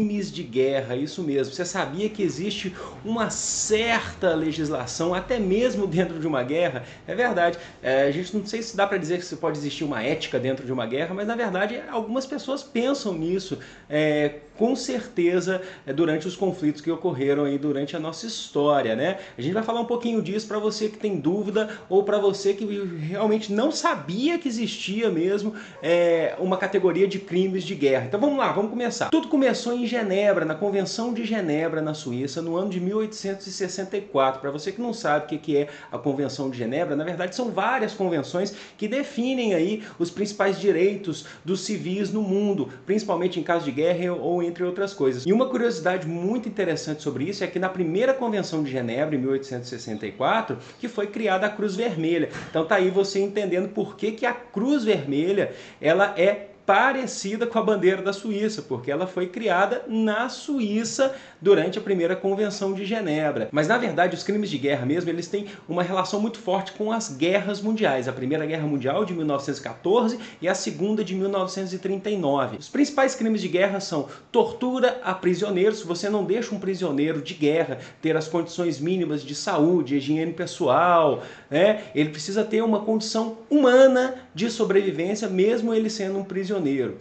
Crimes de guerra, isso mesmo. Você sabia que existe uma certa legislação, até mesmo dentro de uma guerra? É verdade. A gente não sei se dá para dizer que pode existir uma ética dentro de uma guerra, mas na verdade algumas pessoas pensam nisso, com certeza, durante os conflitos que ocorreram aí durante a nossa história, né? A gente vai falar um pouquinho disso para você que tem dúvida ou para você que realmente não sabia que existia mesmo uma categoria de crimes de guerra. Então vamos lá, vamos começar. Tudo começou em Genebra, na Convenção de Genebra, na Suíça, no ano de 1864. Para você que não sabe o que é a Convenção de Genebra, na verdade são várias convenções que definem aí os principais direitos dos civis no mundo, principalmente em caso de guerra ou entre outras coisas. E uma curiosidade muito interessante sobre isso é que na primeira Convenção de Genebra, em 1864, que foi criada a Cruz Vermelha. Então tá aí você entendendo por que a Cruz Vermelha ela é parecida com a bandeira da Suíça, porque ela foi criada na Suíça durante a primeira Convenção de Genebra. Mas na verdade os crimes de guerra mesmo, eles têm uma relação muito forte com as guerras mundiais. A Primeira Guerra Mundial de 1914 e a Segunda de 1939. Os principais crimes de guerra são tortura a prisioneiros. Você não deixa um prisioneiro de guerra ter as condições mínimas de saúde, higiene pessoal, né? Ele precisa ter uma condição humana de sobrevivência, mesmo ele sendo um prisioneiro.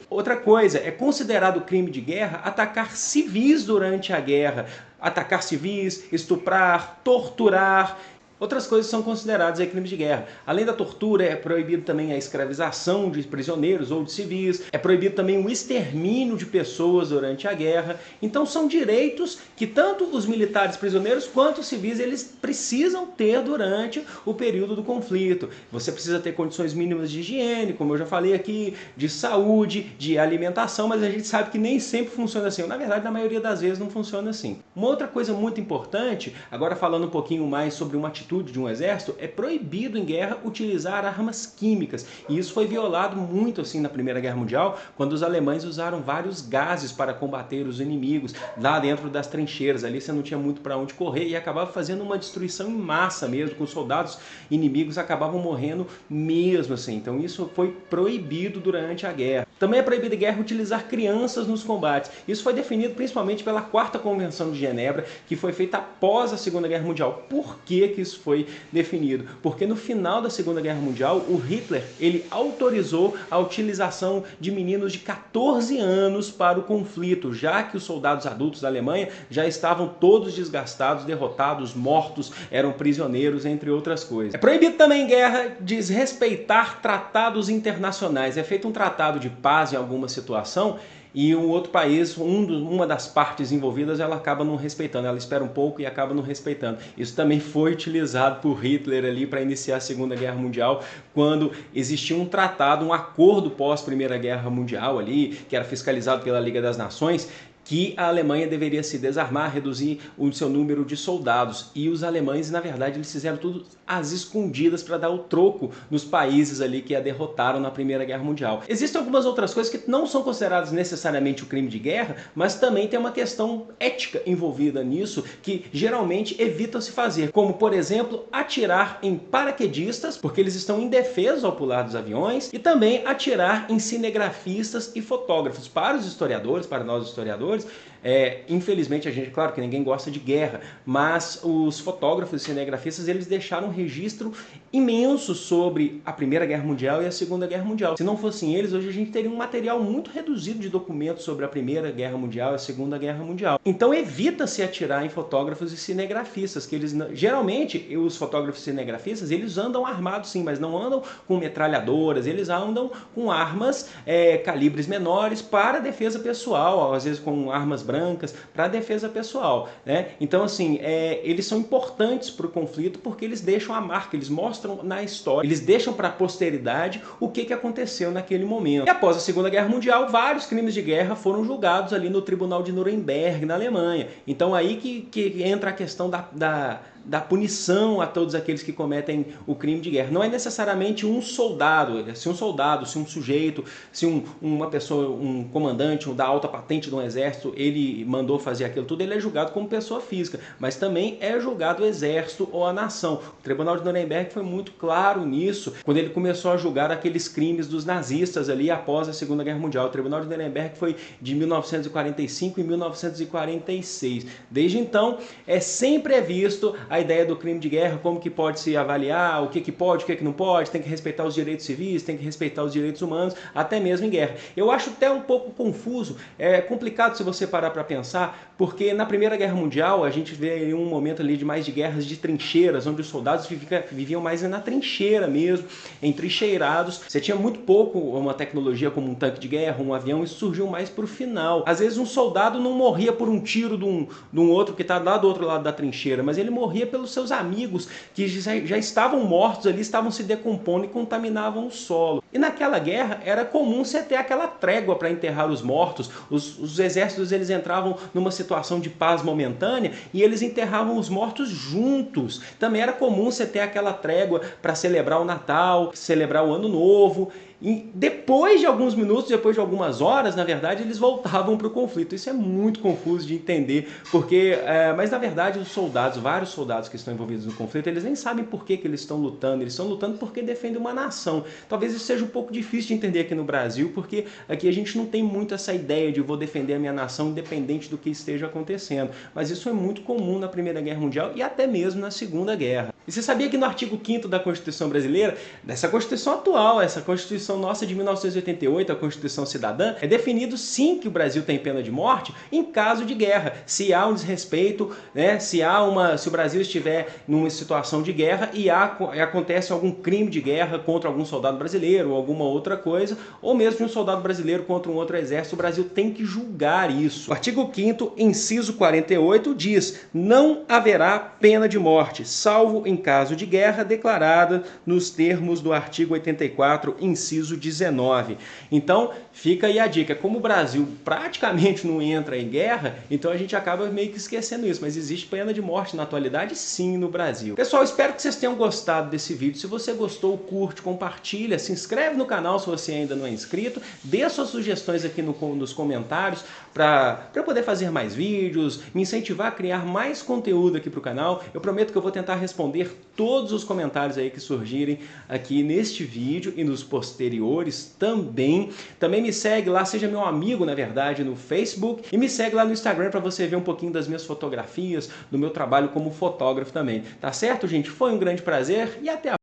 Outra coisa, é considerado crime de guerra atacar civis durante a guerra. Atacar civis, estuprar, torturar. Outras coisas são consideradas crimes de guerra. Além da tortura, é proibido também a escravização de prisioneiros ou de civis. É proibido também o extermínio de pessoas durante a guerra. Então são direitos que tanto os militares prisioneiros quanto os civis eles precisam ter durante o período do conflito. Você precisa ter condições mínimas de higiene, como eu já falei aqui, de saúde, de alimentação, mas a gente sabe que nem sempre funciona assim. Na verdade, na maioria das vezes não funciona assim. Uma outra coisa muito importante, agora falando um pouquinho mais sobre uma atitude de um exército, é proibido em guerra utilizar armas químicas. E isso foi violado muito assim na Primeira Guerra Mundial, quando os alemães usaram vários gases para combater os inimigos lá dentro das trincheiras. Ali você não tinha muito para onde correr e acabava fazendo uma destruição em massa mesmo, com os soldados inimigos acabavam morrendo mesmo assim. Então isso foi proibido durante a guerra. Também é proibido em guerra utilizar crianças nos combates. Isso foi definido principalmente pela Quarta Convenção de Genebra, que foi feita após a Segunda Guerra Mundial. Por que isso foi definido? Porque no final da Segunda Guerra Mundial, o Hitler ele autorizou a utilização de meninos de 14 anos para o conflito, já que os soldados adultos da Alemanha já estavam todos desgastados, derrotados, mortos, eram prisioneiros, entre outras coisas. É proibido também em guerra desrespeitar tratados internacionais. É feito um tratado de paz em alguma situação e um outro país, uma das partes envolvidas, ela acaba não respeitando, ela espera um pouco e acaba não respeitando. Isso também foi utilizado por Hitler ali para iniciar a Segunda Guerra Mundial, quando existia um tratado, um acordo pós-Primeira Guerra Mundial ali, que era fiscalizado pela Liga das Nações, que a Alemanha deveria se desarmar, reduzir o seu número de soldados. E os alemães, na verdade, eles fizeram tudo às escondidas para dar o troco nos países ali que a derrotaram na Primeira Guerra Mundial. Existem algumas outras coisas que não são consideradas necessariamente o crime de guerra, mas também tem uma questão ética envolvida nisso, que geralmente evita-se fazer, como, por exemplo, atirar em paraquedistas, porque eles estão indefesos ao pular dos aviões, e também atirar em cinegrafistas e fotógrafos. Para os historiadores, para nós historiadores, infelizmente, claro que ninguém gosta de guerra, mas os fotógrafos e cinegrafistas eles deixaram um registro imenso sobre a Primeira Guerra Mundial e a Segunda Guerra Mundial. Se não fossem eles, hoje a gente teria um material muito reduzido de documentos sobre a Primeira Guerra Mundial e a Segunda Guerra Mundial. Então evita-se atirar em fotógrafos e cinegrafistas, que eles geralmente os fotógrafos e cinegrafistas eles andam armados sim, mas não andam com metralhadoras, eles andam com armas calibres menores para defesa pessoal, às vezes com armas brancas para defesa pessoal, né? Então assim, eles são importantes para o conflito porque eles deixam a marca, eles mostram na história, eles deixam para a posteridade o que aconteceu naquele momento. E após a Segunda Guerra Mundial, vários crimes de guerra foram julgados ali no Tribunal de Nuremberg, na Alemanha. Então aí que entra a questão da da punição a todos aqueles que cometem o crime de guerra. Não é necessariamente um soldado, se um sujeito, se uma pessoa, um comandante, da alta patente de um exército, ele mandou fazer aquilo tudo, ele é julgado como pessoa física, mas também é julgado o exército ou a nação. O Tribunal de Nuremberg foi muito claro nisso, quando ele começou a julgar aqueles crimes dos nazistas ali após a Segunda Guerra Mundial. O Tribunal de Nuremberg foi de 1945 e 1946. Desde então, sempre é visto a ideia do crime de guerra, como que pode se avaliar, o que pode, o que não pode, tem que respeitar os direitos civis, tem que respeitar os direitos humanos, até mesmo em guerra. Eu acho até um pouco confuso, é complicado se você parar para pensar, porque na Primeira Guerra Mundial a gente vê um momento ali de mais de guerras de trincheiras, onde os soldados viviam mais na trincheira mesmo, entrincheirados. Você tinha muito pouco uma tecnologia como um tanque de guerra, um avião, isso surgiu mais para o final. Às vezes um soldado não morria por um tiro de um outro que está lá do outro lado da trincheira, mas ele morria pelos seus amigos que já estavam mortos ali, estavam se decompondo e contaminavam o solo. E naquela guerra era comum você ter aquela trégua para enterrar os mortos. Os exércitos eles entravam numa situação de paz momentânea e eles enterravam os mortos juntos. Também era comum você ter aquela trégua para celebrar o Natal, celebrar o Ano Novo. E depois de alguns minutos, depois de algumas horas, na verdade, eles voltavam para o conflito. Isso é muito confuso de entender, porque, mas na verdade os soldados, vários soldados que estão envolvidos no conflito, eles nem sabem por que eles estão lutando porque defendem uma nação. Talvez isso seja um pouco difícil de entender aqui no Brasil, porque aqui a gente não tem muito essa ideia de vou defender a minha nação independente do que esteja acontecendo. Mas isso é muito comum na Primeira Guerra Mundial e até mesmo na Segunda Guerra. E você sabia que no artigo 5º da Constituição Brasileira, dessa Constituição atual, essa Constituição nossa de 1988, a Constituição Cidadã, é definido sim que o Brasil tem pena de morte em caso de guerra. Se há um desrespeito, né, se o Brasil estiver numa situação de guerra e acontece algum crime de guerra contra algum soldado brasileiro ou alguma outra coisa, ou mesmo de um soldado brasileiro contra um outro exército, o Brasil tem que julgar isso. O artigo 5º, inciso 48, diz: não haverá pena de morte, salvo em caso de guerra declarada nos termos do artigo 84, inciso 19. Então, fica aí a dica. Como o Brasil praticamente não entra em guerra, então a gente acaba meio que esquecendo isso. Mas existe pena de morte na atualidade, sim, no Brasil. Pessoal, espero que vocês tenham gostado desse vídeo. Se você gostou, curte, compartilha, se inscreve no canal se você ainda não é inscrito, dê suas sugestões aqui nos comentários para eu poder fazer mais vídeos, me incentivar a criar mais conteúdo aqui para o canal. Eu prometo que eu vou tentar responder todos os comentários aí que surgirem aqui neste vídeo e nos posteriores também. Também me segue lá, seja meu amigo, na verdade, no Facebook, e me segue lá no Instagram para você ver um pouquinho das minhas fotografias, do meu trabalho como fotógrafo também. Tá certo, gente? Foi um grande prazer e até a